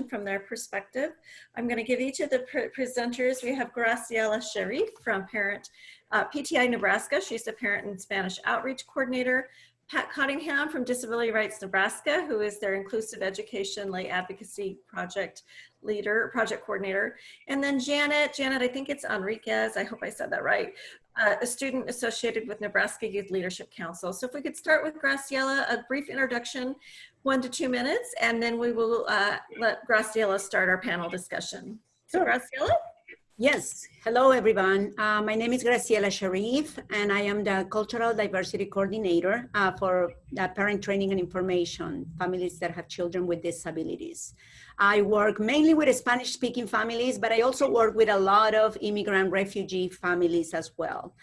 from their perspective. I'm going to give each of the presenters. We have Graciela Sharif from PTI Nebraska. She's the Parent and Spanish Outreach Coordinator. Pat Cottingham from Disability Rights Nebraska, who is their Inclusive Education Lay Advocacy Project Coordinator. And then Janet, I think it's Enriquez, I hope I said that right, a student associated with Nebraska Youth Leadership Council. So if we could start with Graciela, a brief introduction, 1 to 2 minutes, and then we will let Graciela start our panel discussion. So Graciela? Yes, hello everyone. My name is Graciela Sharif and I am the Cultural Diversity Coordinator for Parent Training and Information, families that have children with disabilities. I work mainly with Spanish speaking families, but I also work with a lot of immigrant refugee families as well.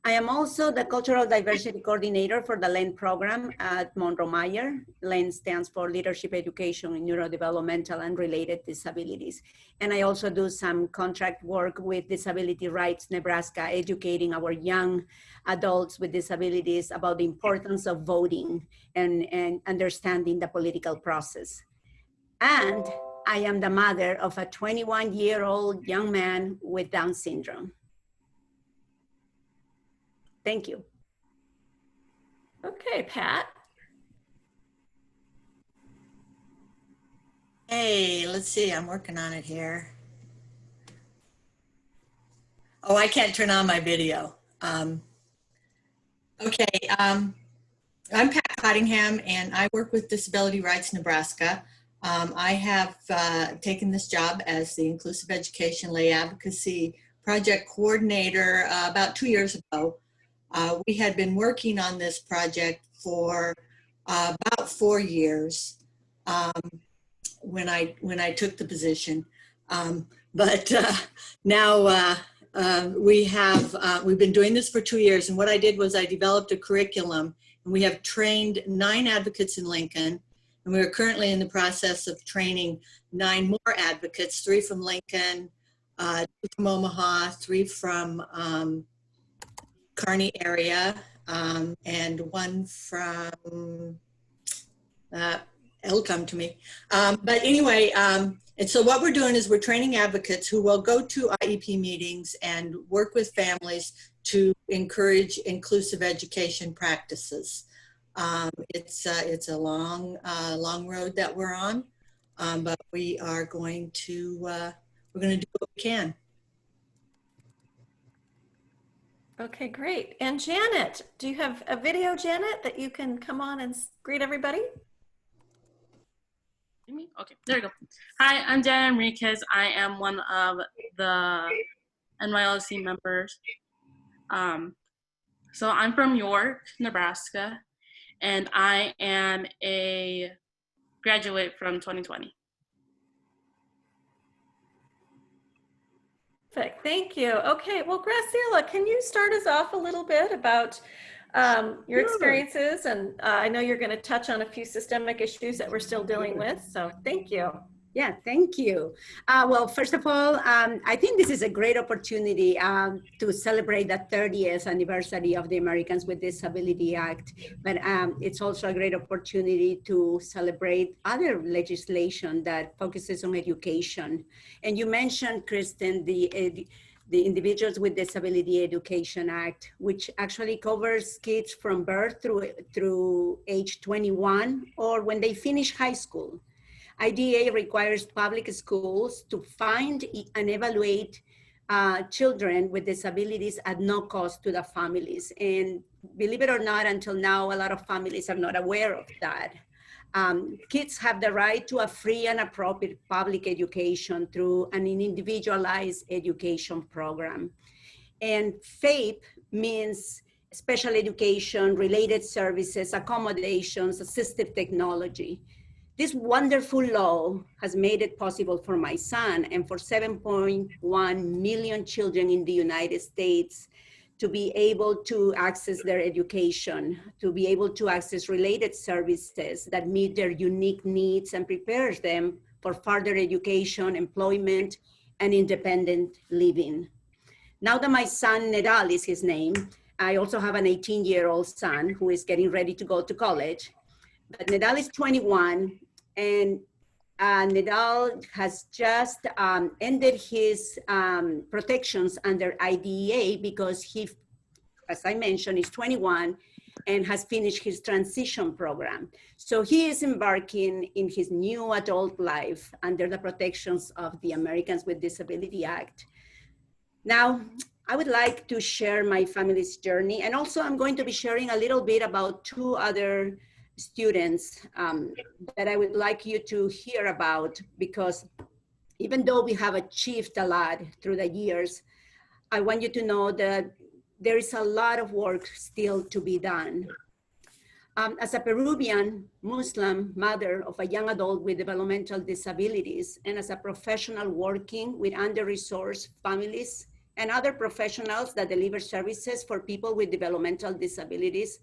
I am also the Cultural Diversity Coordinator for the LEN program at Munroe-Meyer. LEN stands for Leadership Education in Neurodevelopmental and Related Disabilities. And I also do some contract work with Disability Rights Nebraska, educating our young adults with disabilities about the importance of voting and understanding the political process. And I am the mother of a 21-year-old young man with Down syndrome. Thank you. Okay, Pat. Hey, let's see, I'm working on it here. Oh, I can't turn on my video. I'm Pat Cottingham and I work with Disability Rights Nebraska. I have taken this job as the Inclusive Education Lay Advocacy Project Coordinator about 2 years ago. We had been working on this project for about 4 years when I took the position. Now we've been doing this for 2 years, and what I did was I developed a curriculum, and we have trained 9 advocates in Lincoln, and we are currently in the process of training 9 more advocates, 3 from Lincoln, 2 from Omaha, 3 from Kearney area, and 1 from, it'll come to me. But anyway, and so what we're doing is we're training advocates who will go to IEP meetings and work with families to encourage inclusive education practices. It's a long road that we're on, but we are going to, we're going to do what we can. Okay, great. And Janet, do you have a video, Janet, that you can come on and greet everybody? Okay, there we go. Hi, I'm Janet Enriquez. I am one of the NYLC members. So I'm from York, Nebraska, and I am a graduate from 2020. Perfect, thank you. Okay, well, Graciela, can you start us off a little bit about your experiences? And I know you're going to touch on a few systemic issues that we're still dealing with, so thank you. Yeah, thank you. Well, first of all, I think this is a great opportunity to celebrate the 30th anniversary of the Americans with Disability Act, but it's also a great opportunity to celebrate other legislation that focuses on education. And you mentioned, Kristen, the Individuals with Disability Education Act, which actually covers kids from birth through age 21 or when they finish high school. IDA requires public schools to find and evaluate children with disabilities at no cost to the families. And believe it or not, until now, a lot of families are not aware of that. Kids have the right to a free and appropriate public education through an individualized education program. And FAPE means special education, related services, accommodations, assistive technology. This wonderful law has made it possible for my son and for 7.1 million children in the United States to be able to access their education, to be able to access related services that meet their unique needs and prepares them for further education, employment, and independent living. Now that my son, Nedal is his name, I also have an 18-year-old son who is getting ready to go to college. But Nedal is 21, and Nidal has just ended his protections under IDEA because he, as I mentioned, is 21 and has finished his transition program. So he is embarking in his new adult life under the protections of the Americans with Disability Act. Now, I would like to share my family's journey, and also I'm going to be sharing a little bit about two other students that I would like you to hear about, because even though we have achieved a lot through the years, I want you to know that there is a lot of work still to be done. As a Peruvian Muslim mother of a young adult with developmental disabilities, and as a professional working with under-resourced families and other professionals that deliver services for people with developmental disabilities,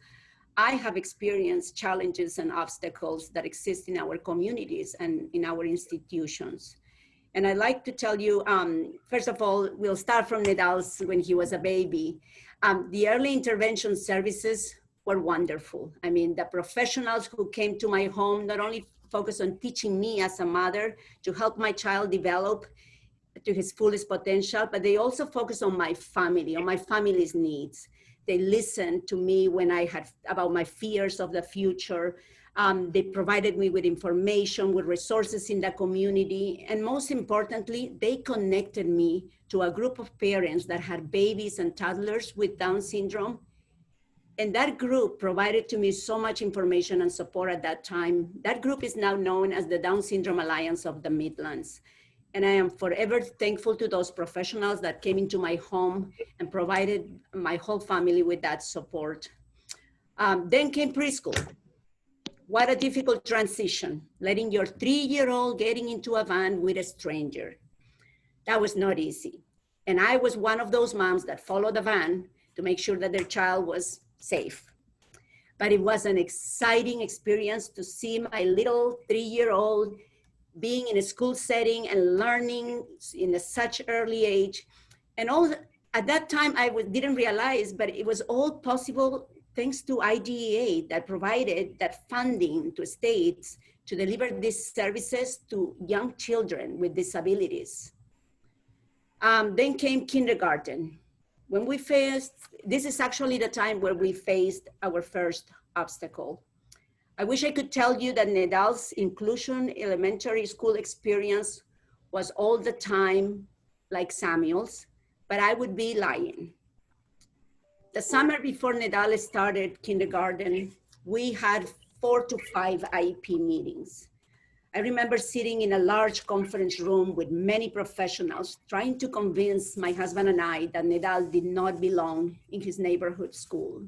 I have experienced challenges and obstacles that exist in our communities and in our institutions. And I'd like to tell you, first of all, we'll start from Nidal's when he was a baby. The early intervention services were wonderful. I mean, the professionals who came to my home not only focused on teaching me as a mother to help my child develop to his fullest potential, but they also focused on my family, on my family's needs. They listened to me when I had about my fears of the future. They provided me with information, with resources in the community. And most importantly, they connected me to a group of parents that had babies and toddlers with Down syndrome. And that group provided to me so much information and support at that time. That group is now known as the Down Syndrome Alliance of the Midlands. And I am forever thankful to those professionals that came into my home and provided my whole family with that support. Then came preschool. What a difficult transition, letting your 3-year-old getting into a van with a stranger. That was not easy. And I was one of those moms that followed the van to make sure that their child was safe. But it was an exciting experience to see my little 3-year-old being in a school setting and learning in such early age. And all at that time, didn't realize, but it was all possible thanks to IDEA that provided that funding to states to deliver these services to young children with disabilities. Then came kindergarten. When we faced, this is actually the time where we faced our first obstacle. I wish I could tell you that Nidal's inclusion elementary school experience was all the time like Samuel's, but I would be lying. The summer before Nidal started kindergarten, we had 4 to 5 IEP meetings. I remember sitting in a large conference room with many professionals trying to convince my husband and I that Nidal did not belong in his neighborhood school.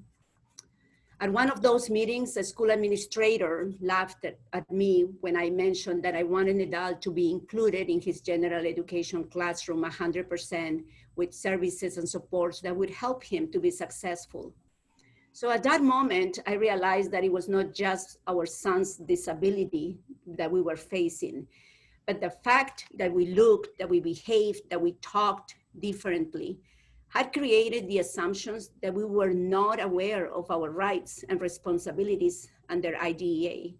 At one of those meetings, a school administrator laughed at me when I mentioned that I wanted Nidal to be included in his general education classroom 100% with services and supports that would help him to be successful. So at that moment, I realized that it was not just our son's disability that we were facing, but the fact that we looked, that we behaved, that we talked differently had created the assumptions that we were not aware of our rights and responsibilities under IDEA.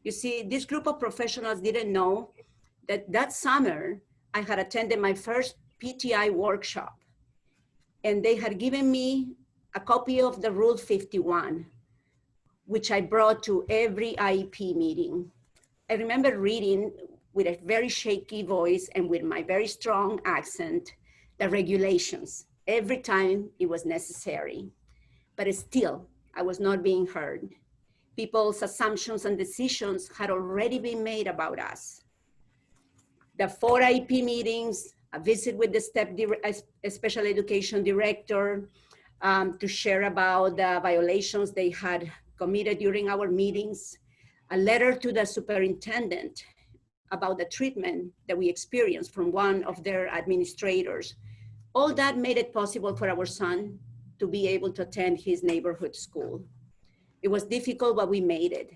You see, this group of professionals didn't know that that summer I had attended my first PTI workshop, and they had given me a copy of the Rule 51, which I brought to every IEP meeting. I remember reading with a very shaky voice and with my very strong accent, the regulations, every time it was necessary. But still, I was not being heard. People's assumptions and decisions had already been made about us. The 4 IEP meetings, a visit with the special education director to share about the violations they had committed during our meetings, a letter to the superintendent about the treatment that we experienced from one of their administrators. All that made it possible for our son to be able to attend his neighborhood school. It was difficult, but we made it.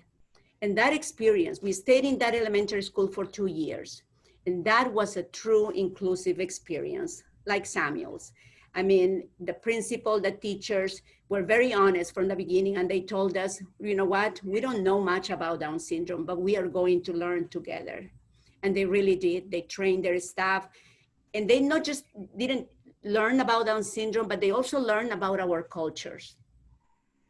And that experience, we stayed in that elementary school for 2 years. And that was a true inclusive experience, like Samuel's. I mean, the principal, the teachers were very honest from the beginning, and they told us, you know what, we don't know much about Down syndrome, but we are going to learn together. And they really did. They trained their staff. And they not just didn't learn about Down syndrome, but they also learned about our cultures.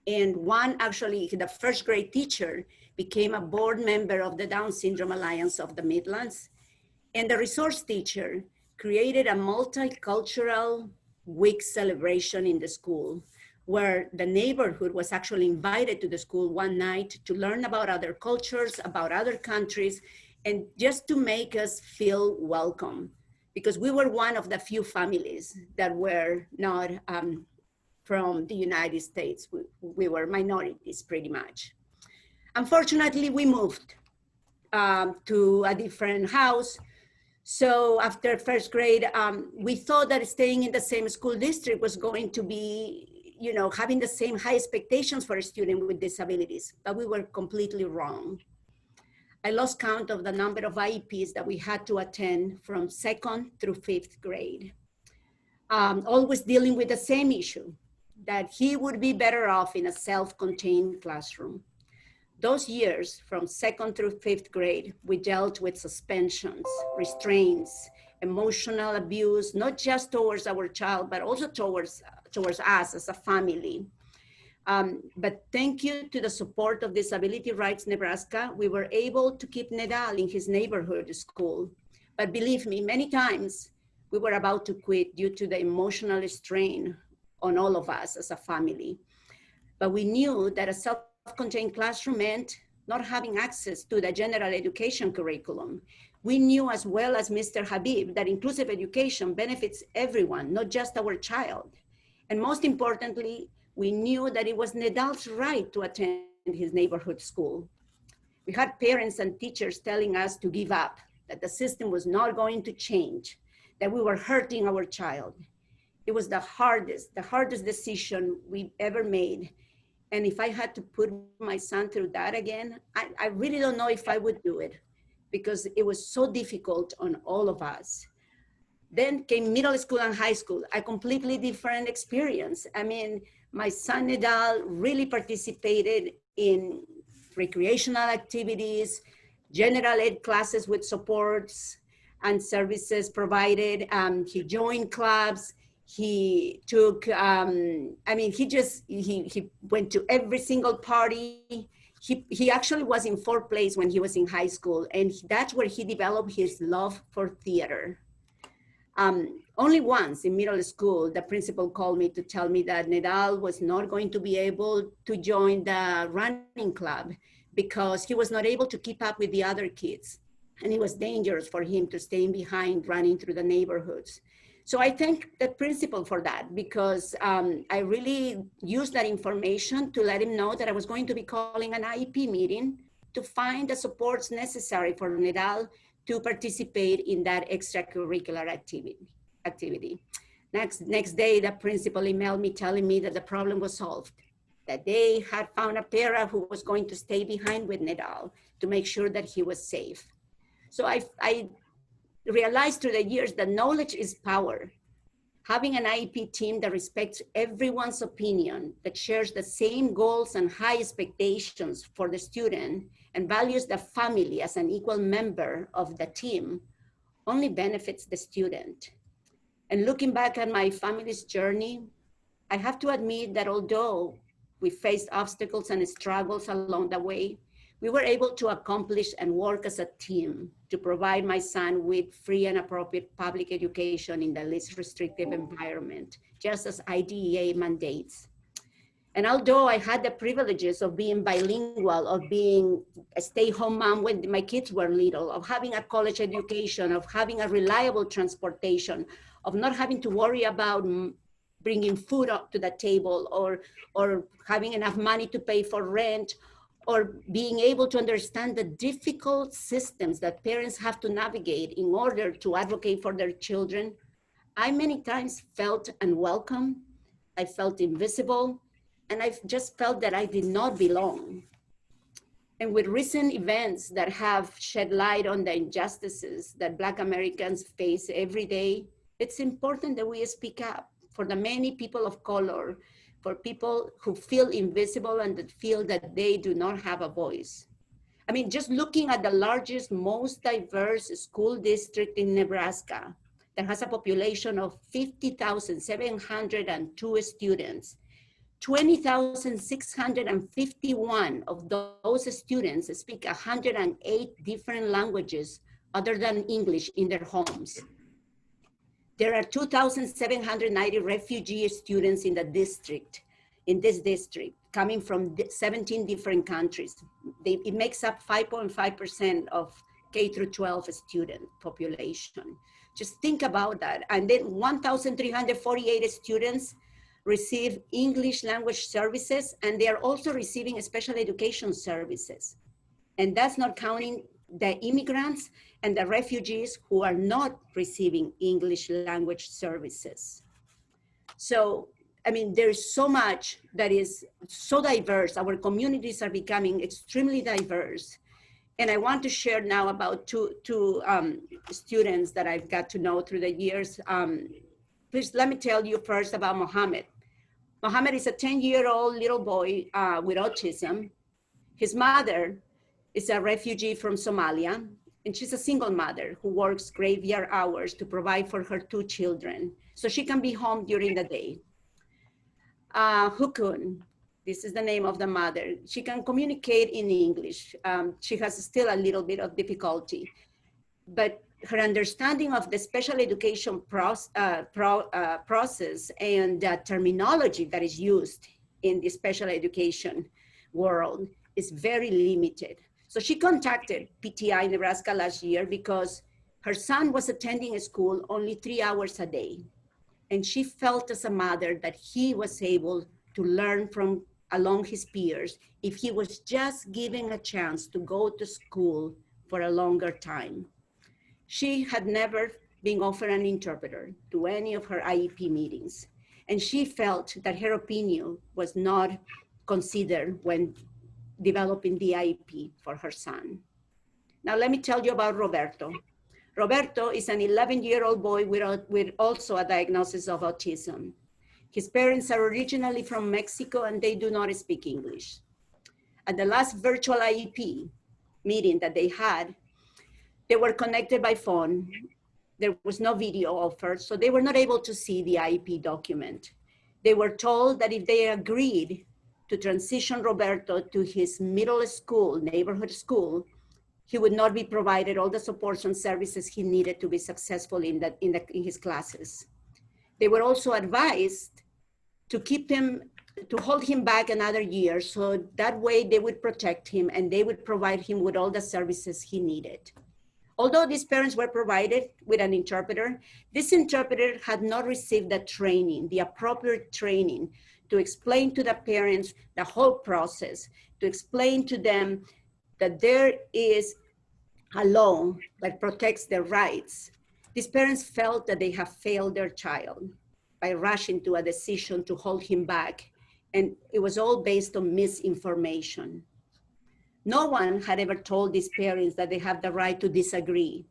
And one, actually, the first grade teacher became a board member of the Down Syndrome Alliance of the Midlands. And the resource teacher created a multicultural week celebration in the school, where the neighborhood was actually invited to the school one night to learn about other cultures, about other countries, and just to make us feel welcome. Because we were one of the few families that were not from the United States. We were minorities pretty much. Unfortunately, we moved to a different house. So after first grade, we thought that staying in the same school district was going to be, you know, having the same high expectations for a student with disabilities, but we were completely wrong. I lost count of the number of IEPs that we had to attend from 2nd through 5th grade. Always dealing with the same issue, that he would be better off in a self-contained classroom. Those years from 2nd through 5th grade, we dealt with suspensions, restraints, emotional abuse, not just towards our child, but also towards us as a family. But thank you to the support of Disability Rights Nebraska, we were able to keep Nedal in his neighborhood school. But believe me, many times we were about to quit due to the emotional strain on all of us as a family. But we knew that a self-contained classroom meant not having access to the general education curriculum. We knew as well as Mr. Habib that inclusive education benefits everyone, not just our child. And most importantly, we knew that it was Nedal's right to attend his neighborhood school. We had parents and teachers telling us to give up, that the system was not going to change, that we were hurting our child. It was the hardest decision we ever made. And if I had to put my son through that again, I really don't know if I would do it, because it was so difficult on all of us. Then came middle school and high school, a completely different experience. I mean, my son Nedal really participated in recreational activities, general ed classes with supports and services provided. He joined clubs. He took, he went to every single party. He actually was in 4th place when he was in high school, and that's where he developed his love for theater. Only once in middle school, the principal called me to tell me that Nedal was not going to be able to join the running club because he was not able to keep up with the other kids. And it was dangerous for him to stay behind running through the neighborhoods. So I thank the principal for that, because I really used that information to let him know that I was going to be calling an IEP meeting to find the supports necessary for Nedal to participate in that extracurricular activity. Next day, the principal emailed me telling me that the problem was solved, that they had found a para who was going to stay behind with Nedal to make sure that he was safe. So I realized through the years that knowledge is power. Having an IEP team that respects everyone's opinion, that shares the same goals and high expectations for the student, and values the family as an equal member of the team, only benefits the student. And looking back at my family's journey, I have to admit that although we faced obstacles and struggles along the way, we were able to accomplish and work as a team to provide my son with free and appropriate public education in the least restrictive environment, just as IDEA mandates. And although I had the privileges of being bilingual, of being a stay-home mom when my kids were little, of having a college education, of having a reliable transportation, of not having to worry about bringing food up to the table, or having enough money to pay for rent, or being able to understand the difficult systems that parents have to navigate in order to advocate for their children, I many times felt unwelcome, I felt invisible, and I just felt that I did not belong. And with recent events that have shed light on the injustices that Black Americans face every day, it's important that we speak up for the many people of color, for people who feel invisible and that feel that they do not have a voice. I mean, just looking at the largest, most diverse school district in Nebraska that has a population of 50,702 students, 20,651 of those students speak 108 different languages other than English in their homes. There are 2,790 refugee students in this district, coming from 17 different countries. It makes up 5.5% of K through 12 student population. Just think about that. And then 1,348 students receive English language services, and they are also receiving special education services. And that's not counting the immigrants and the refugees who are not receiving English language services. So, I mean, there's so much that is so diverse. Our communities are becoming extremely diverse. And I want to share now about two students that I've got to know through the years. Please let me tell you first about Mohammed. Mohammed is a 10-year-old little boy with autism. His mother is a refugee from Somalia, and she's a single mother who works graveyard hours to provide for her 2 children, so she can be home during the day. Hukun, this is the name of the mother. She can communicate in English. She has still a little bit of difficulty, but her understanding of the special education process and the terminology that is used in the special education world is very limited. So she contacted PTI Nebraska last year because her son was attending a school only 3 hours a day. And she felt as a mother that he was able to learn from along his peers if he was just given a chance to go to school for a longer time. She had never been offered an interpreter to any of her IEP meetings. And she felt that her opinion was not considered when developing the IEP for her son. Now let me tell you about Roberto. Roberto is an 11-year-old boy with also a diagnosis of autism. His parents are originally from Mexico and they do not speak English. At the last virtual IEP meeting that they had, they were connected by phone. There was no video offered, so they were not able to see the IEP document. They were told that if they agreed to transition Roberto to his middle school, neighborhood school, he would not be provided all the supports and services he needed to be successful in his classes. They were also advised to hold him back another year, so that way they would protect him and they would provide him with all the services he needed. Although these parents were provided with an interpreter, this interpreter had not received the training, the appropriate training to explain to the parents the whole process, to explain to them that there is a law that protects their rights. These parents felt that they have failed their child by rushing to a decision to hold him back, and it was all based on misinformation. No one had ever told these parents that they have the right to disagree,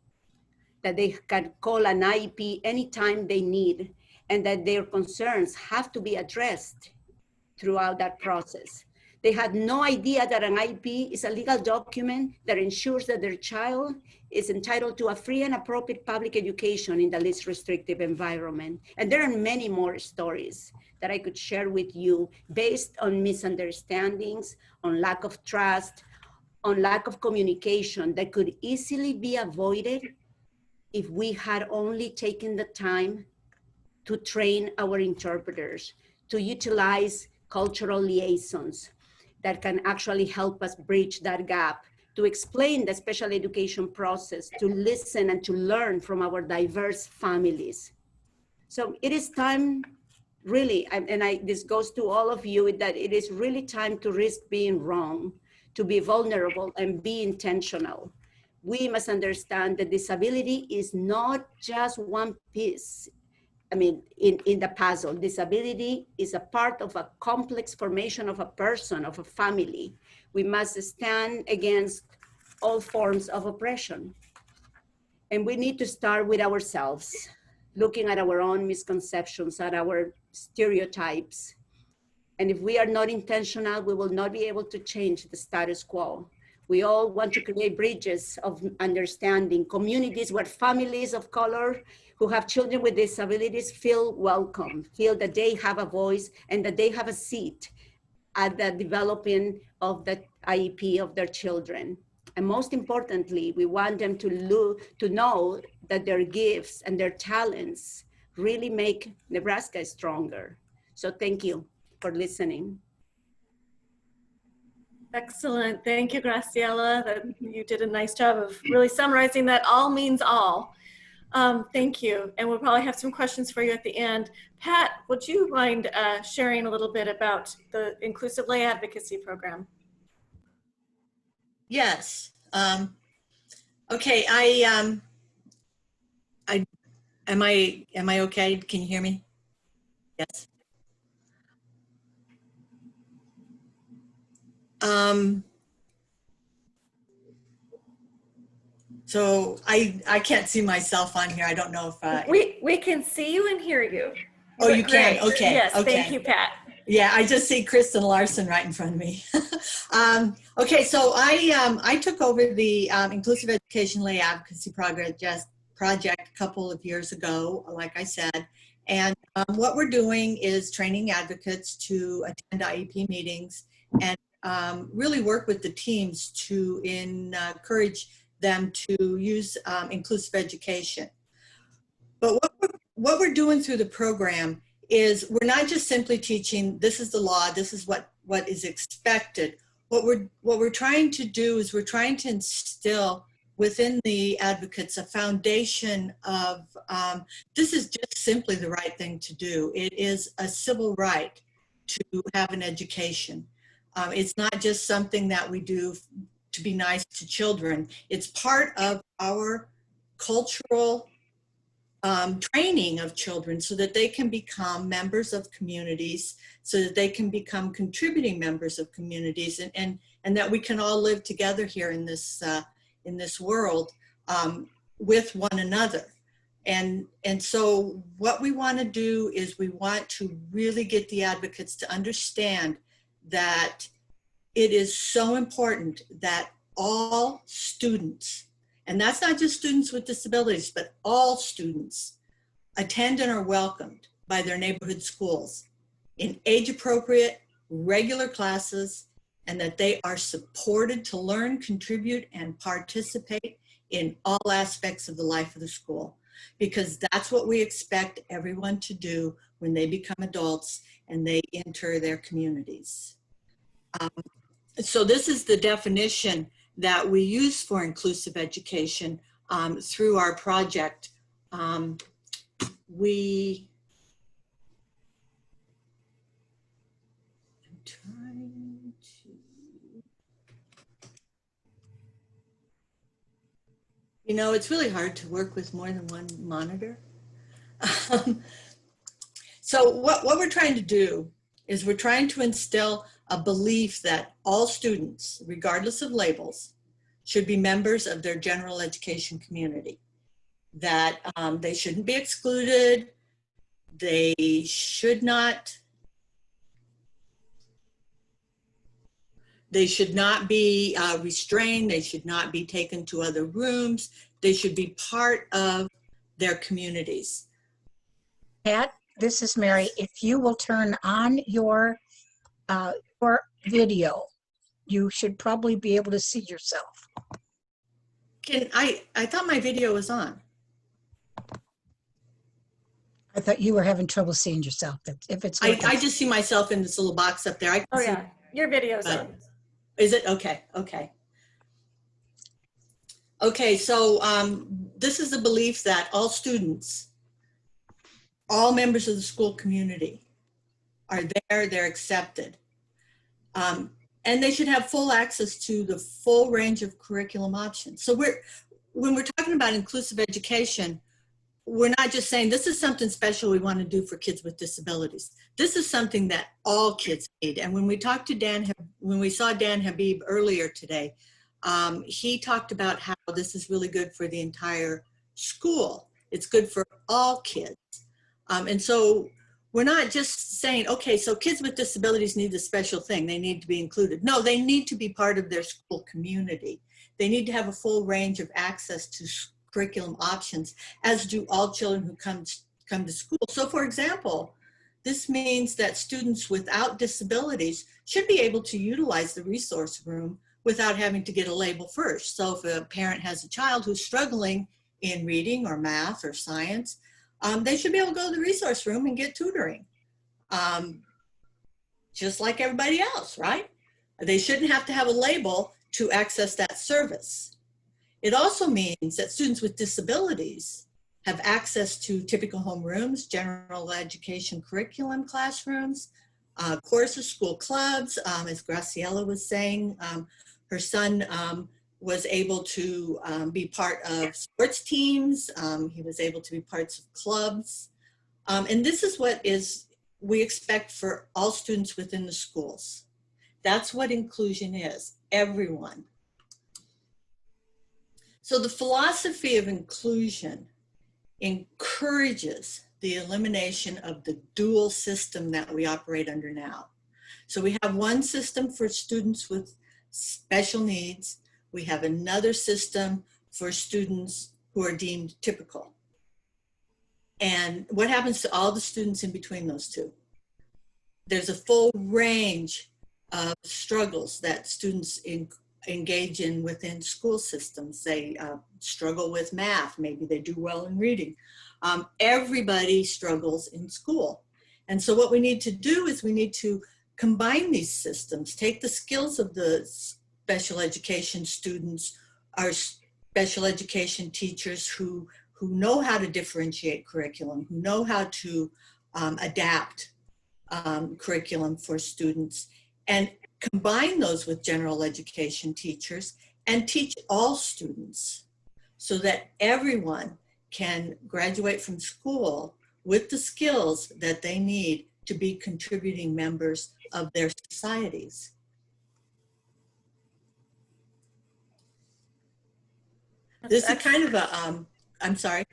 that they can call an IEP anytime they need, and that their concerns have to be addressed throughout that process. They had no idea that an IEP is a legal document that ensures that their child is entitled to a free and appropriate public education in the least restrictive environment. And there are many more stories that I could share with you based on misunderstandings, on lack of trust, on lack of communication that could easily be avoided if we had only taken the time to train our interpreters, to utilize cultural liaisons that can actually help us bridge that gap, to explain the special education process, to listen and to learn from our diverse families. So it is time, really, this goes to all of you, that it is really time to risk being wrong, to be vulnerable and be intentional. We must understand that disability is not just one piece. I mean, in the puzzle, disability is a part of a complex formation of a person, of a family. We must stand against all forms of oppression. And we need to start with ourselves, looking at our own misconceptions, at our stereotypes. And if we are not intentional, we will not be able to change the status quo. We all want to create bridges of understanding, communities where families of color who have children with disabilities feel welcome, feel that they have a voice and that they have a seat at the developing of the IEP of their children. And most importantly, we want them to know that their gifts and their talents really make Nebraska stronger. So thank you for listening. Excellent. Thank you, Graciela. You did a nice job of really summarizing that all means all. Thank you. And we'll probably have some questions for you at the end. Pat, would you mind sharing a little bit about the Inclusive Lay Advocacy Program? Yes. Okay. Am I okay? Can you hear me? Yes. So I can't see myself on here. I don't know if we can see you and hear you. Oh, you can. Okay. Yes. Okay. Thank you, Pat. Yeah, I just see Kristen Larson right in front of me. Okay, so I took over the Inclusive Education Lay Advocacy Project a couple of years ago, like I said. And what we're doing is training advocates to attend IEP meetings and really work with the teams to encourage them to use inclusive education. But what we're doing through the program is we're not just simply teaching, this is the law, this is what is expected. What we're trying to do is we're trying to instill within the advocates a foundation of, this is just simply the right thing to do. It is a civil right to have an education. It's not just something that we do to be nice to children. It's part of our cultural training of children so that they can become members of communities, so that they can become contributing members of communities, and that we can all live together here in this world with one another. And so what we want to do is we want to really get the advocates to understand that it is so important that all students, and that's not just students with disabilities, but all students, attend and are welcomed by their neighborhood schools in age-appropriate, regular classes, and that they are supported to learn, contribute, and participate in all aspects of the life of the school. Because that's what we expect everyone to do when they become adults and they enter their communities. So this is the definition that we use for inclusive education through our project. You know, it's really hard to work with more than one monitor. So what we're trying to do is we're trying to instill a belief that all students, regardless of labels, should be members of their general education community, that they shouldn't be excluded, they should not be restrained, they should not be taken to other rooms, they should be part of their communities. Pat, this is Mary. If you will turn on your video, you should probably be able to see yourself. I thought my video was on. I thought you were having trouble seeing yourself. If it's I just see myself in this little box up there. I can Oh see, yeah, your video's on. Is it? Okay, okay. Okay, so this is the belief that all students, all members of the school community are there, they're accepted. And they should have full access to the full range of curriculum options. So when we're talking about inclusive education, we're not just saying this is something special we want to do for kids with disabilities. This is something that all kids need. And when we talked to when we saw Dan Habib earlier today, he talked about how this is really good for the entire school. It's good for all kids. And so we're not just saying, okay, so kids with disabilities need a special thing. They need to be included. No, they need to be part of their school community. They need to have a full range of access to curriculum options, as do all children who come to school. So for example, this means that students without disabilities should be able to utilize the resource room without having to get a label first. So if a parent has a child who's struggling in reading or math or science, they should be able to go to the resource room and get tutoring, just like everybody else, right? They shouldn't have to have a label to access that service. It also means that students with disabilities have access to typical homerooms, general education curriculum classrooms, courses, school clubs. As Graciela was saying, her son was able to be part of sports teams. He was able to be parts of clubs. And this is what we expect for all students within the schools. That's what inclusion is, everyone. So the philosophy of inclusion encourages the elimination of the dual system that we operate under now. So we have one system for students with special needs. We have another system for students who are deemed typical. And what happens to all the students in between those two? There's a full range of struggles that students engage in within school systems. They struggle with math, maybe they do well in reading. Everybody struggles in school. And so what we need to do is we need to combine these systems, take the skills of the special education students, our special education teachers who know how to differentiate curriculum, who know how to adapt curriculum for students, and combine those with general education teachers and teach all students so that everyone can graduate from school with the skills that they need to be contributing members of their societies. This is kind of a, I'm sorry.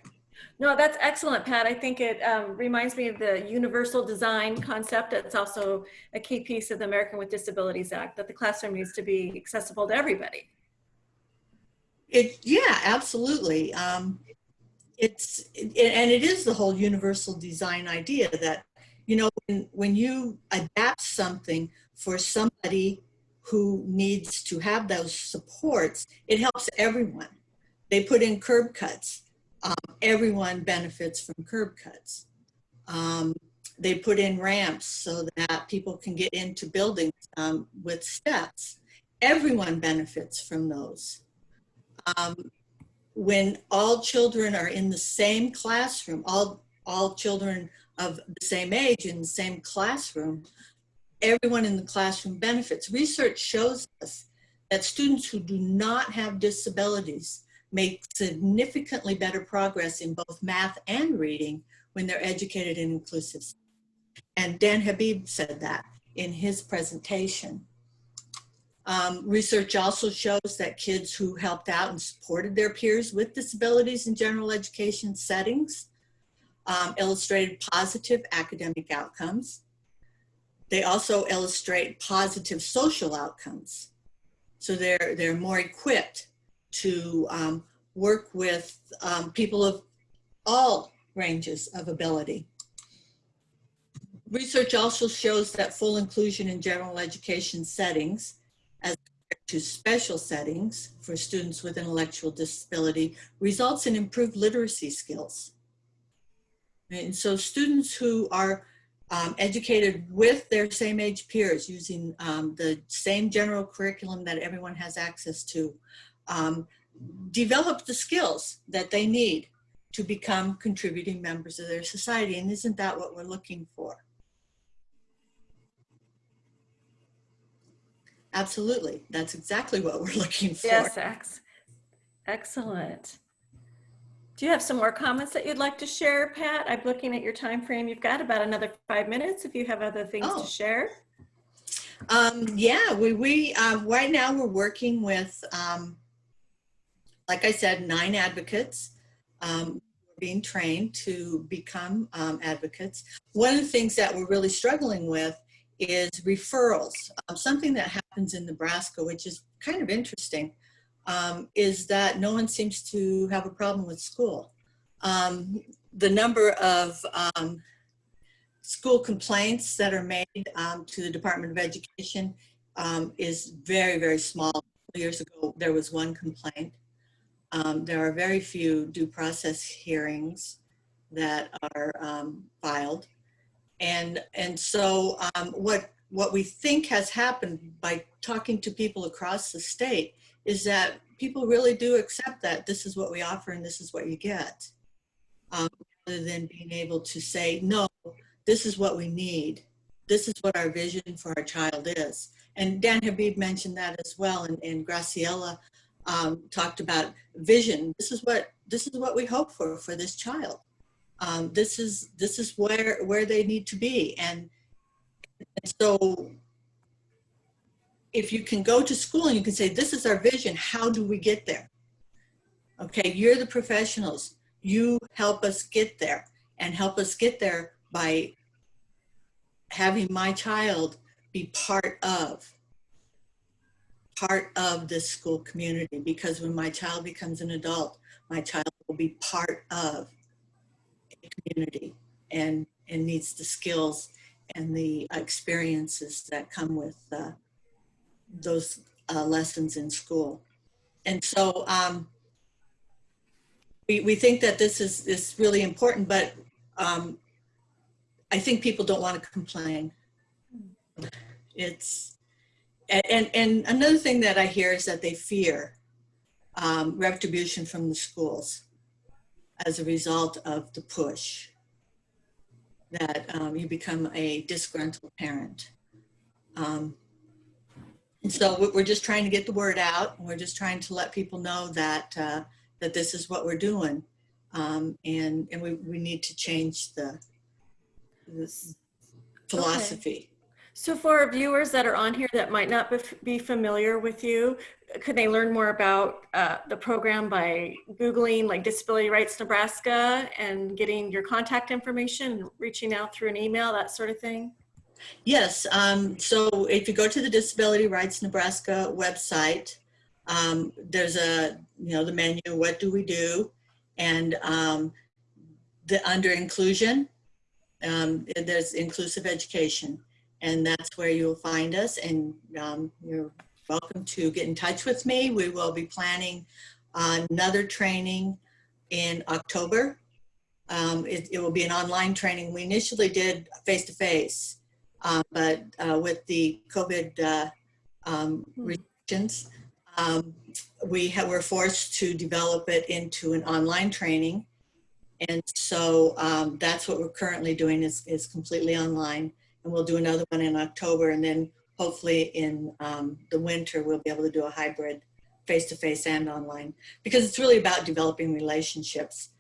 No, that's excellent, Pat. I think it reminds me of the universal design concept. It's also a key piece of the American with Disabilities Act, that the classroom needs to be accessible to everybody. Yeah, absolutely. It is the whole universal design idea that, you know, when you adapt something for somebody who needs to have those supports, it helps everyone. They put in curb cuts. Everyone benefits from curb cuts. They put in ramps so that people can get into buildings with steps. Everyone benefits from those. When all children are in the same classroom, all children of the same age in the same classroom, everyone in the classroom benefits. Research shows us that students who do not have disabilities make significantly better progress in both math and reading when they're educated in inclusive. And Dan Habib said that in his presentation. Research also shows that kids who helped out and supported their peers with disabilities in general education settings illustrated positive academic outcomes. They also illustrate positive social outcomes. So they're more equipped to work with people of all ranges of ability. Research also shows that full inclusion in general education settings as compared to special settings for students with intellectual disability results in improved literacy skills. And so students who are educated with their same age peers using the same general curriculum that everyone has access to develop the skills that they need to become contributing members of their society. And isn't that what we're looking for? Absolutely. That's exactly what we're looking for. Yes, excellent. Do you have some more comments that you'd like to share, Pat? I'm looking at your time frame. You've got about another 5 minutes if you have other things to share. Yeah, we right now we're working with, like I said, 9 advocates. We're being trained to become advocates. One of the things that we're really struggling with is referrals. Something that happens in Nebraska, which is kind of interesting, is that no one seems to have a problem with school. The number of school complaints that are made to the Department of Education is very, very small. Years ago, there was one complaint. There are very few due process hearings that are filed. And so what we think has happened by talking to people across the state is that people really do accept that this is what we offer and this is what you get, rather than being able to say, no, this is what we need. This is what our vision for our child is. And Dan Habib mentioned that as well, and Graciela talked about vision. This is what we hope for this child. This is where they need to be. And so if you can go to school and you can say, this is our vision, how do we get there? Okay, you're the professionals. You help us get there, and help us get there by having my child be part of this school community, because when my child becomes an adult, my child will be part of a community and needs the skills and the experiences that come with those lessons in school. And so we think that this is really important, but I think people don't want to complain. And another thing that I hear is that they fear retribution from the schools as a result of the push, that you become a disgruntled parent. And so we're just trying to get the word out. We're just trying to let people know that that this is what we're doing, and we need to change this philosophy. Okay. So for our viewers that are on here that might not be familiar with you, could they learn more about the program by Googling like Disability Rights Nebraska and getting your contact information, reaching out through an email, that sort of thing? Yes, so if you go to the Disability Rights Nebraska website, there's the menu, what do we do? And under inclusion, there's inclusive education. And that's where you'll find us, and you're welcome to get in touch with me. We will be planning another training in October. It will be an online training. We initially did face-to-face, but with the COVID restrictions, we're forced to develop it into an online training. And so that's what we're currently doing is completely online. And we'll do another one in October, and then hopefully in the winter we'll be able to do a hybrid face-to-face and online, because it's really about developing relationships,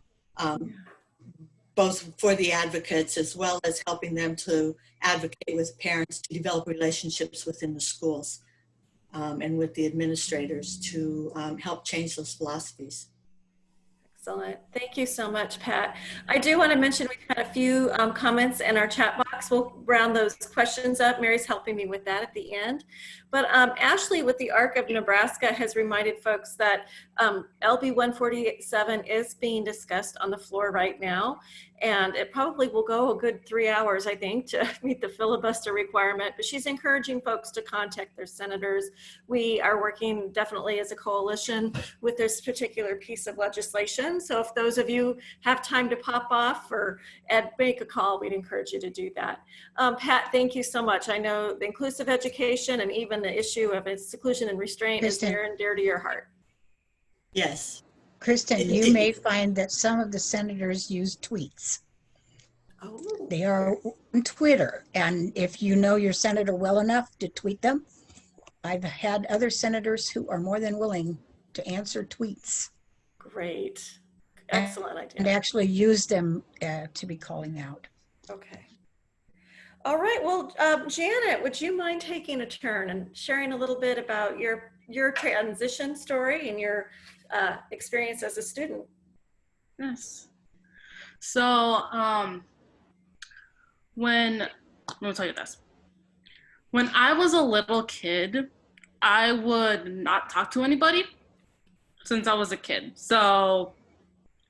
both for the advocates as well as helping them to advocate with parents to develop relationships within the schools and with the administrators to help change those philosophies. Excellent. Thank you so much, Pat. I do want to mention we've had a few comments in our chat box. We'll round those questions up. Mary's helping me with that at the end. But Ashley with the ARC of Nebraska has reminded folks that LB 147 is being discussed on the floor right now. And it probably will go a good 3 hours, I think, to meet the filibuster requirement. But she's encouraging folks to contact their senators. We are working definitely as a coalition with this particular piece of legislation. So if those of you have time to pop off or make a call, we'd encourage you to do that. Pat, thank you so much. I know the inclusive education and even the issue of seclusion and restraint Kristen. is near and dear to your heart. Yes. Kristen, you may find that some of the senators use tweets. Oh. They are on Twitter. And if you know your senator well enough to tweet them, I've had other senators who are more than willing to answer tweets. Great. Excellent idea. And actually use them to be calling out. Okay. All right. Well, Janet, would you mind taking a turn and sharing a little bit about your transition story and your experience as a student? Yes. So, let me tell you this. When I was a little kid, I would not talk to anybody since I was a kid. So,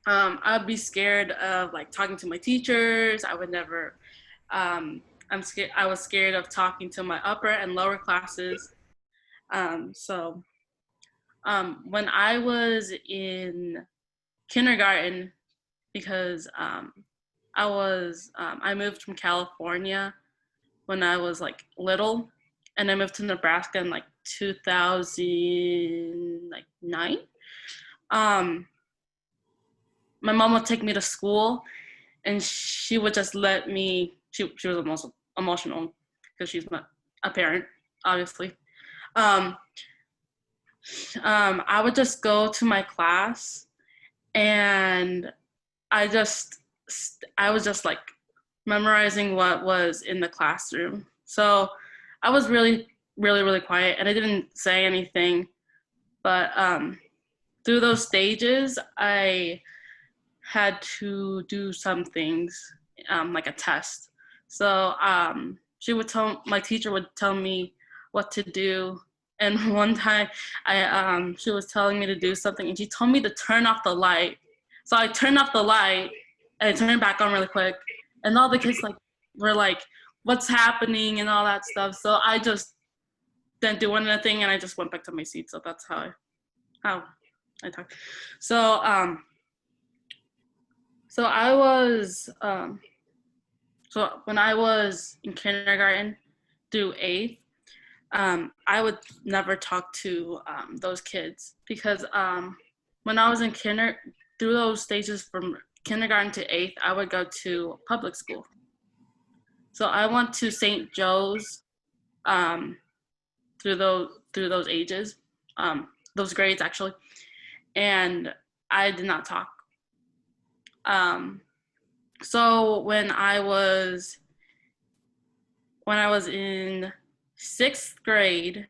I'd be scared of like talking to my teachers. I would never, I was scared of talking to my upper and lower classes. When I was in kindergarten, because I moved from California when I was like little, and I moved to Nebraska in like 2009. My mom would take me to school, and she would just let me. She was almost emotional because she's a parent, obviously. I would just go to my class, and I was just like memorizing what was in the classroom. So I was really, really, really quiet, and I didn't say anything. But through those stages, I had to do some things, like a test. So my teacher would tell me what to do. And one time she was telling me to do something, and she told me to turn off the light. So I turned off the light and I turned it back on really quick. And all the kids were like, what's happening and all that stuff. So I just didn't do anything, and I just went back to my seat. So that's how I talk. So when I was in kindergarten through 8th, I would never talk to those kids because when I was in through those stages from kindergarten to 8th, I would go to public school. So I went to St. Joe's through those ages, those grades actually, and I did not talk. So when I was in 6th grade,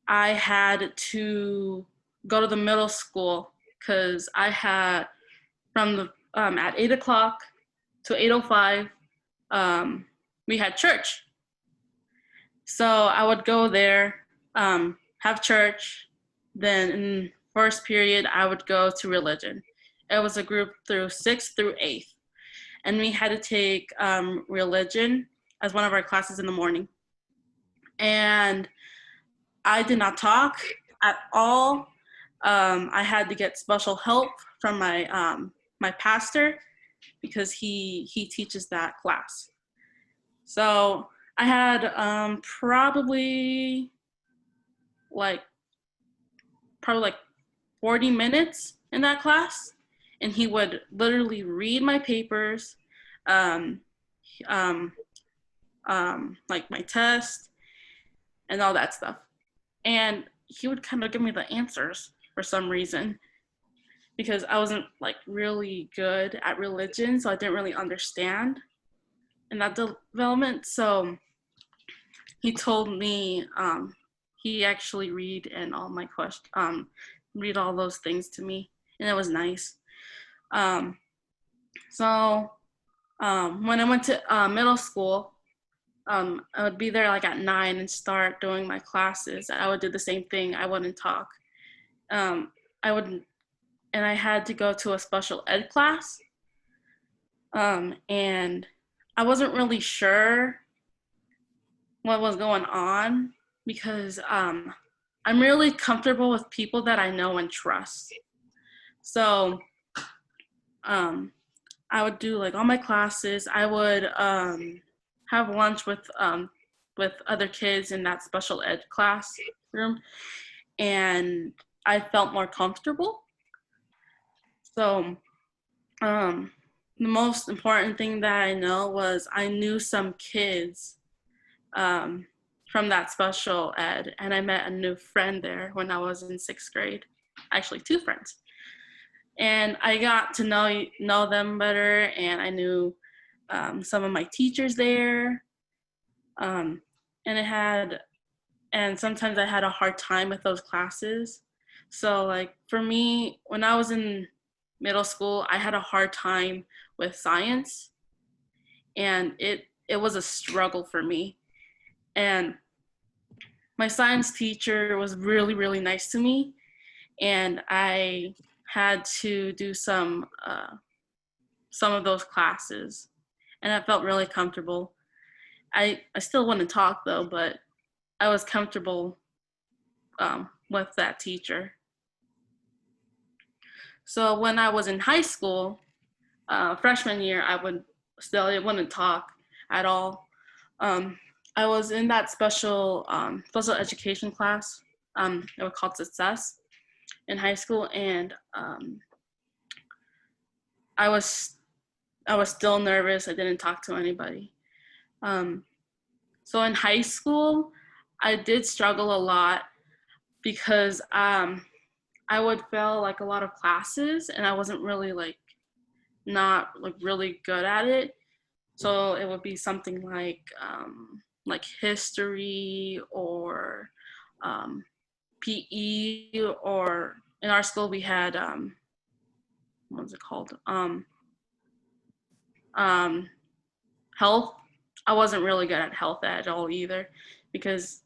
I had to go to the middle school because I had at 8 o'clock to 8:05, we had church. So I would go there, have church. Then in first period, I would go to religion. It was a group through 6th through 8th. And we had to take religion as one of our classes in the morning. And I did not talk at all. I had to get special help from my pastor because he teaches that class. So I had probably like 40 minutes in that class, and he would literally read my papers, like my test and all that stuff. And he would kind of give me the answers for some reason because I wasn't like really good at religion, so I didn't really understand in that development. So he told me he actually read and all my questions, read all those things to me, and it was nice. So when I went to middle school, I would be there like at 9 and start doing my classes. I would do the same thing. I wouldn't talk. And I had to go to a special ed class. And I wasn't really sure what was going on because I'm really comfortable with people that I know and trust. So I would do like all my classes. I would have lunch with other kids in that special ed classroom, and I felt more comfortable. So the most important thing that I know was I knew some kids from that special ed, and I met a new friend there when I was in 6th grade, actually 2 friends. And I got to know them better, and I knew some of my teachers there. And sometimes I had a hard time with those classes. So like for me, when I was in middle school, I had a hard time with science, and it was a struggle for me. And my science teacher was really, really nice to me, and I had to do some of those classes, and I felt really comfortable. I still wouldn't talk though, but I was comfortable with that teacher. So when I was in high school, freshman year, I wouldn't talk at all. I was in that special education class. It was called Success in high school, and I was still nervous. I didn't talk to anybody. So in high school, I did struggle a lot because I would fail like a lot of classes, and I wasn't really not really good at it. So it would be something like history or PE, or in our school we had what was it called? Health. I wasn't really good at health at all either, because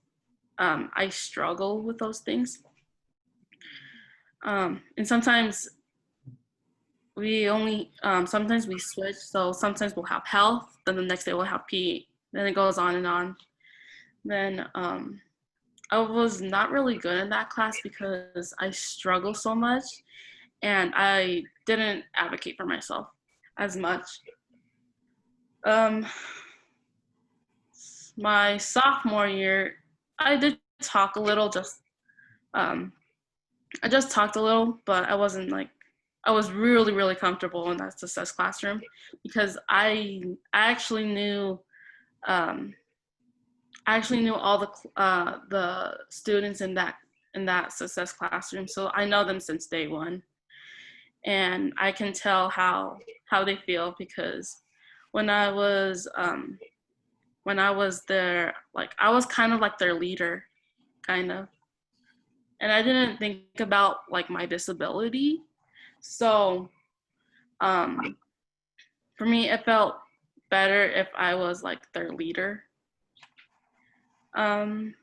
I struggle with those things. And sometimes sometimes we switch. So sometimes we'll have health, then the next day we'll have PE. Then it goes on and on. Then I was not really good in that class because I struggle so much, and I didn't advocate for myself as much. My sophomore year, I did talk a little, I just talked a little, but I wasn't I was really, really comfortable in that Success classroom because I actually knew all the students in that Success classroom. So I know them since day one, and I can tell how they feel, because when I was there, I was kind of like their leader, kind of. And I didn't think about my disability. So for me, it felt better if I was their leader. Then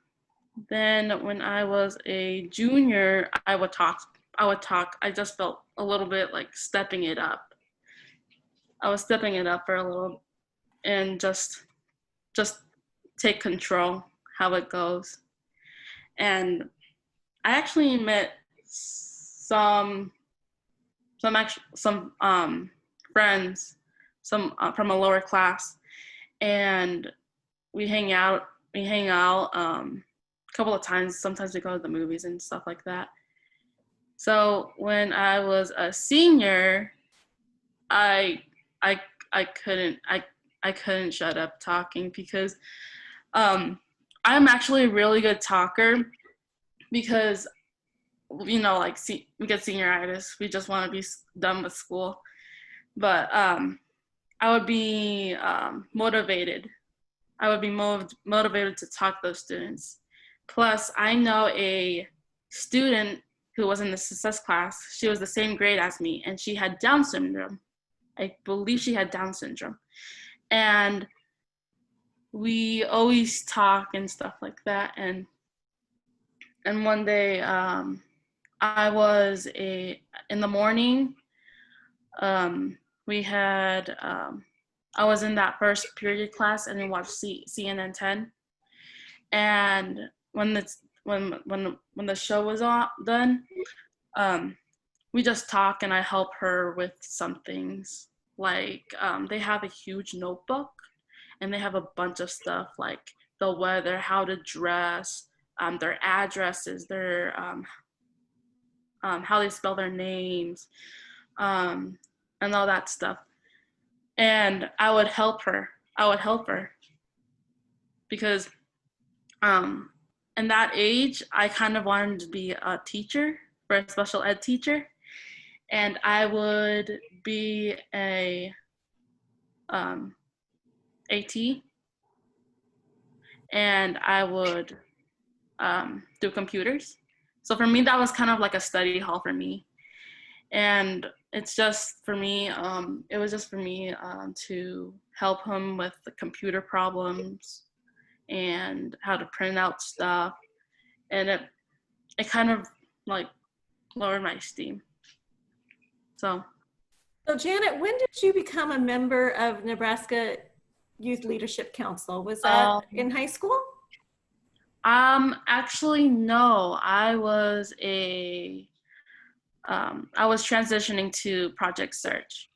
when I was a junior, I would talk. I just felt a little bit stepping it up. I was stepping it up for a little, and just take control how it goes. And I actually met some friends, from a lower class, and we hang out a couple of times. Sometimes we go to the movies and stuff like that. So when I was a senior, I couldn't shut up talking, because I'm actually a really good talker, because we get senioritis. We just want to be done with school. But I would be motivated. I would be motivated to talk to those students. Plus, I know a student who was in the Success class. She was the same grade as me, and she had Down syndrome. I believe she had Down syndrome. And we always talk and stuff like that. And one day, I was in the morning, we had, I was in that first period class, and we watched CNN 10. And when the show was done, we just talk, and I help her with some things. They have a huge notebook, and they have a bunch of stuff like the weather, how to dress, their addresses, their how they spell their names, and all that stuff. And I would help her. Because in that age, I kind of wanted to be a teacher, for a special ed teacher. And I would be a AT, and I would do computers. So for me, that was kind of like a study hall for me. And it's just for me, it was just for me to help him with the computer problems and how to print out stuff. And it kind of like lowered my esteem. So Janet, when did you become a member of Nebraska Youth Leadership Council? Was that in high school? Actually, no. I was transitioning to Project Search.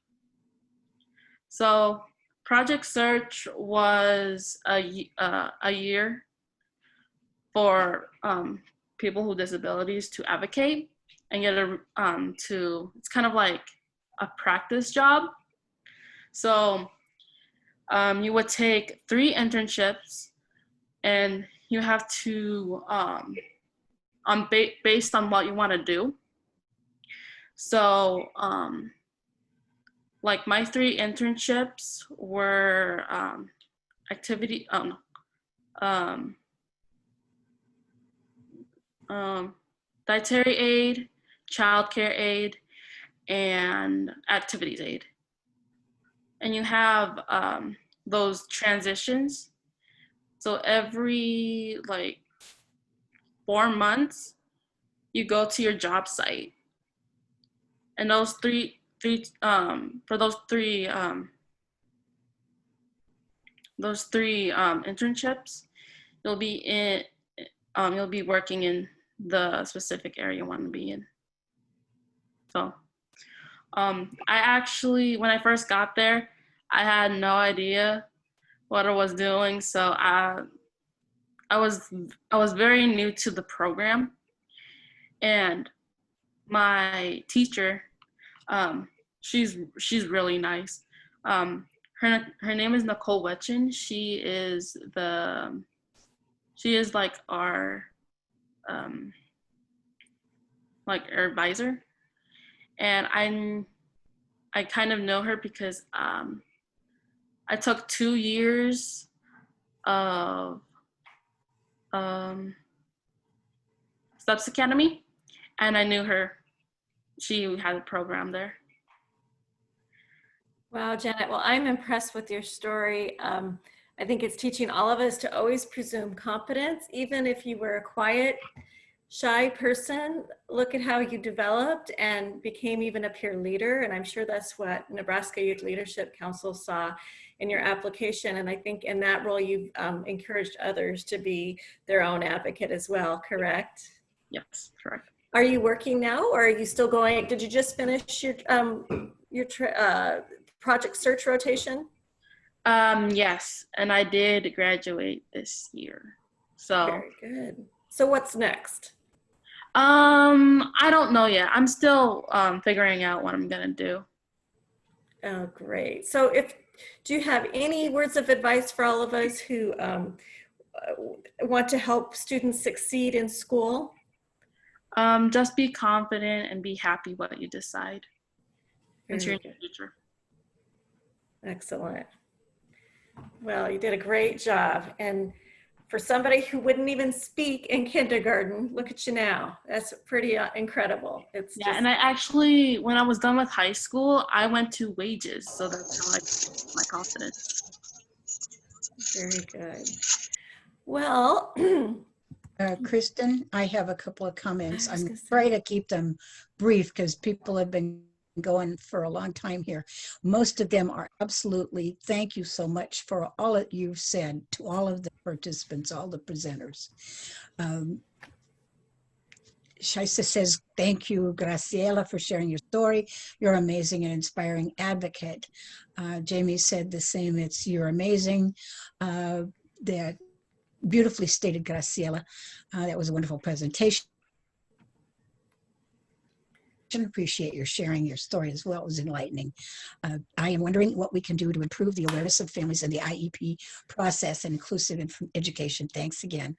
So Project Search was a year for people with disabilities to advocate and get it's kind of like a practice job. So you would take 3 internships, and you have to based on what you want to do. So like my 3 internships were dietary aid, childcare aid, and activities aid. And you have those transitions. So every like 4 months, you go to your job site, and those three internships, you'll be working in the specific area you want to be in. So I actually, when I first got there, I had no idea what I was doing. So I was very new to the program, and my teacher, she's really nice. Her name is Nicole Wetchin. She is like our like our advisor, and I kind of know her because I took 2 years of Steps Academy, and I knew her. She had a program there. Wow, Janet. Well, I'm impressed with your story. I think it's teaching all of us to always presume competence, even if you were a quiet, shy person. Look at how you developed and became even a peer leader. And I'm sure that's what Nebraska Youth Leadership Council saw in your application. And I think in that role, you've encouraged others to be their own advocate as well, correct? Yes, correct. Are you working now, or are you still going? Did you just finish your Project Search rotation? Yes, and I did graduate this year. So very good. So what's next? I don't know yet. I'm still figuring out what I'm gonna do. Oh, great. So do you have any words of advice for all of us who want to help students succeed in school? Just be confident and be happy what you decide. It's your future. Excellent. Well, you did a great job. And for somebody who wouldn't even speak in kindergarten, look at you now. That's pretty incredible. And I actually, when I was done with high school, I went to wages. So that's how I got my confidence. Very good. Well, Kristen, I have a couple of comments. I'm trying to keep them brief because people have been going for a long time here. Most of them are absolutely, thank you so much for all that you've said to all of the participants, all the presenters. Shaisa says, thank you, Graciela, for sharing your story. You're amazing and inspiring advocate. Jamie said the same, you're amazing. That beautifully stated, Graciela. That was a wonderful presentation. Appreciate your sharing your story as well. It was enlightening. I am wondering what we can do to improve the awareness of families in the IEP process and inclusive education. Thanks again.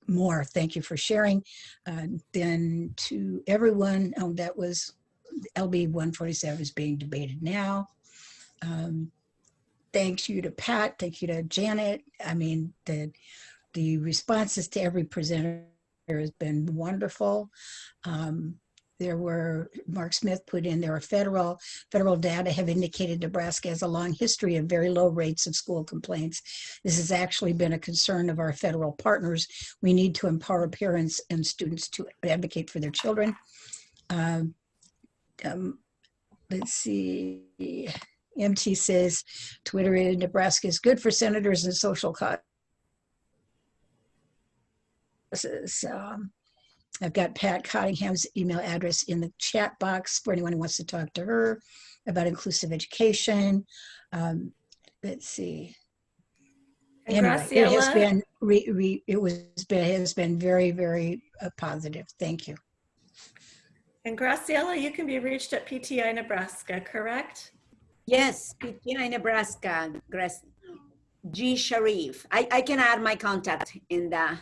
More, thank you for sharing. Then to everyone, that was LB 147 is being debated now. Thank you to Pat, thank you to Janet. I mean, the responses to every presenter has been wonderful. there were, Mark Smith put in, there are federal data have indicated Nebraska has a long history of very low rates of school complaints. This has actually been a concern of our federal partners. We need to empower parents and students to advocate for their children. Let's see, MT says, Twitter in Nebraska is good for senators and social causes. I've got Pat Cottingham's email address in the chat box for anyone who wants to talk to her about inclusive education. Let's see. Anyway, it has been has been very, very positive. Thank you. And Graciela, you can be reached at PTI Nebraska, correct? Yes, PTI Nebraska, G. Sharif. I can add my contact in the.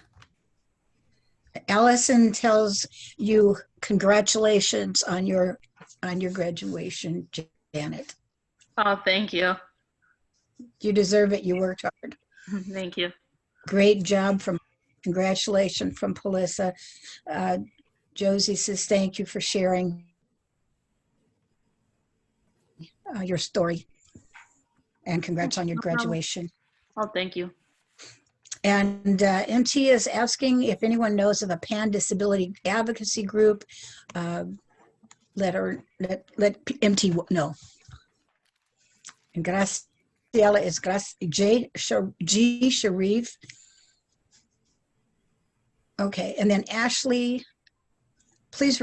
Allison tells you congratulations on your graduation, Janet. Oh, thank you. You deserve it. You worked hard. Thank you. Great job. Congratulations from Pelissa. Josie says thank you for sharing your story, and congrats on your graduation. Oh, thank you. And MT is asking if anyone knows of a pan disability advocacy group. Let MT know. And Graciela is G. Sharif. Okay, and then Ashley, please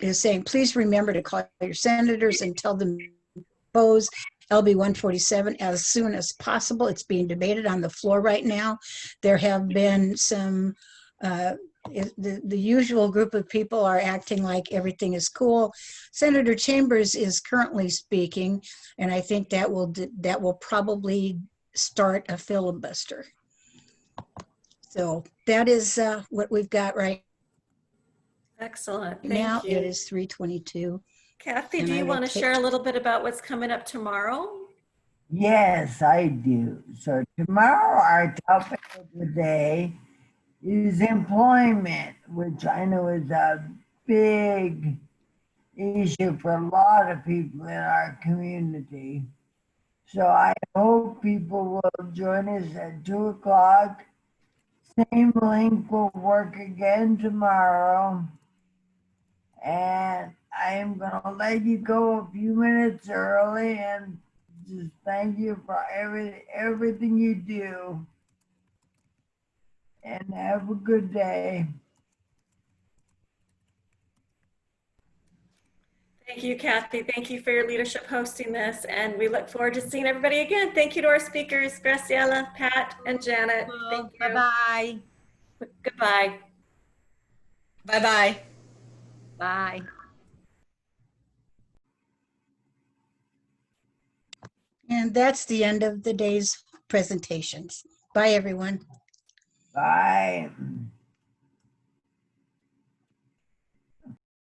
is saying, please remember to call your senators and tell them oppose LB 147 as soon as possible. It's being debated on the floor right now. There have been some, the usual group of people are acting like everything is cool. Senator Chambers is currently speaking, and I think that will probably start a filibuster. So that is what we've got right Excellent. now. Thank you. It is 3:22. Kathy, And do I you will want to take- share a little bit about what's coming up tomorrow? Yes, I do. So tomorrow our topic of the day is employment, which I know is a big issue for a lot of people in our community. So I hope people will join us at 2 o'clock. Same link will work again tomorrow. And I'm gonna let you go a few minutes early and just thank you for everything you do. And have a good day. Thank you, Kathy. Thank you for your leadership hosting this, and we look forward to seeing everybody again. Thank you to our speakers, Graciela, Pat, and Janet. Thank you. Bye-bye. Goodbye. Bye-bye. Bye. And that's the end of the day's presentations. Bye, everyone. Bye.